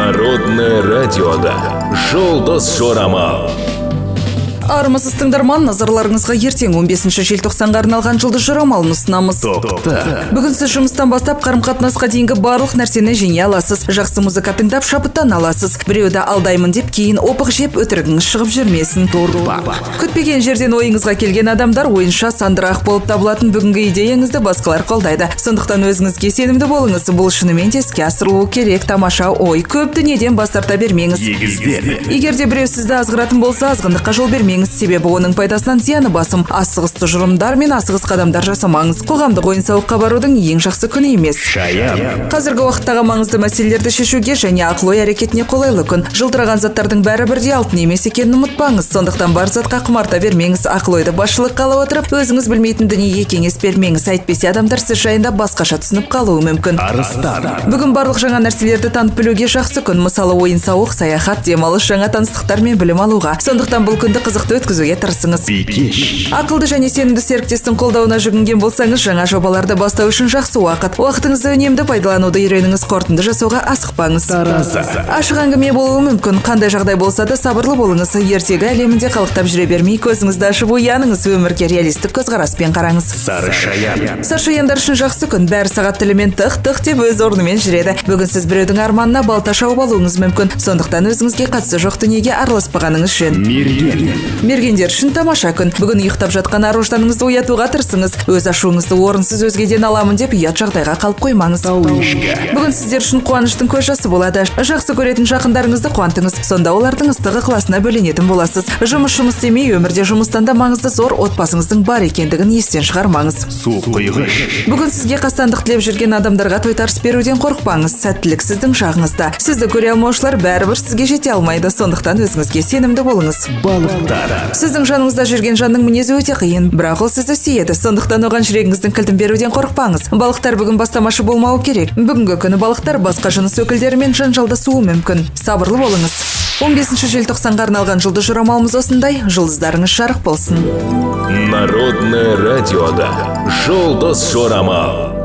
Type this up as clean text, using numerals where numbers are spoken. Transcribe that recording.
Народное радиода «Жұлдыз жорамал». Армысыз тыңдарман, назарларыңызға ертең 15 желтоқсанға арналған жұлдыз жорамалын ұсынамыз. Бүгін сіз жұмыстан бастап қарым-қатынасқа дейінгі барлық нәрсені жеңе аласыз. Жақсы музыка тыңдап шабыттан аласыз. Біреуді алдаймын деп кейін опық жеп өтірігіңіз шығып жүрмесін. Күтпеген жерден ойыңызға келген адамдар ойынша сандырақ болып табылатын бүгінгі идеяңызды басқалар қолдайды. Сондықтан өзіңізге сенімді болыңыз. Бұл шынымен де іске асырылуы керек. Тамаша ой, көп дүниеден бас тарта бермеңіз. Егер де біреу сізді азғыратын болса, азғындыққа жол бермеңіз. Себебі оның пайдасынан зияны басым. Асығыс тұжырымдар мен асығыс қадамдар жасамаңыз. Қоғамдық ойын-сауыққа барудың ең жақсы күні емес. Қазіргі уақыттағы маңызды мәселелерді шешуге және ақыл-ой әрекетіне қолайлы күн. Жылтыраған заттардың бәрі бірдей алтын емес екенін ұмытпаңыз. Сондықтан бар затқа құмарта бермеңіз. Ақыл-ойды басшылыққа ала отырып, өзіңіз білмейтін дүниеге кеңес бермеңіз. Әйтпесе адамдар сіз жайында басқаша түсініп қалуы мүмкін. Бүгін барлық жаңа нәрселерді танып білуге жақсы күн. Мысалы, ойын-сауық, саяхат, демалыс, жаңа таныстықтар мен білім алуға. Сондықтан бұл күнді қызықты өткізуге тырысыңыз. Ақылды және сенімді серіктестің қолдауына жүгінген болсаңыз, жаңа жобаларды бастау үшін жақсы уақыт. Уақытыңызды үнемді пайдалануды үйреніңіз, қорытынды жасауға асықпаңыз. Ашық әңгіме болуы мүмкін. Қандай жағдай болса да сабырлы болыңыз. Ертегі әлемінде қалықтап жүре бермей, көзіңізді ашып ояныңыз, өмірге реалистік көзқараспен қараңыз. Саршаяндар үшін жақсы күн. Бәрі сағат тілімен тық-тық деп өз орнымен жүреді. Бүгін сіз біреудің арманына балта шауып алуыңыз мүмкін. Сондықтан өзіңізге қатысы жоқ дүниеге араласпағаныңыз жөн. Мергендер үшін тамаша күн. Бүгін ұйықтап жатқан ар-ожданыңызды оятуға тырысыңыз. Өз ашуыңызды орынсыз өзгеден аламын деп ұят жағдайға қалып қоймаңыз. Бүгін сіздер үшін қуаныштың көз жасы болады. Жақсы көретін жақындарыңызды қуантыңыз. Сонда олардың ыстық ықыласына бөленетін боласыз. Жұмыс демей, өмірде жұмыстан да маңызды зор отбасыңыздың бар екендігін естен шығармаңыз. Бүгін сізге қастандық тілеп жүрген адамдарға тойтарыс беруден қорықпаңыз. Сәттілік сіздің жағыңызда. Сізді көре алмаушылар бәрібір сізге жете алмайды. Сондықтан өзіңізге сенімді болыңыз. Сіздің жаныңызда жүрген жанның мінезі өте қиын, бірақ ол сізді сүйеді. Сондықтан оған жүрегіңіздің кілтін беруден қорықпаңыз. Балықтар бүгін бастамашы болмауы керек. Бүгінгі күні балықтар басқа жыныс өкілдерімен жанжалдасуы мүмкін. Сабырлы болыңыз. 15 желтоқсанға арналған жұлдыз жорамалымыз осындай. Жұлдыздарыңыз жарық болсын. Народное радиода «Жұлдыз жорамал».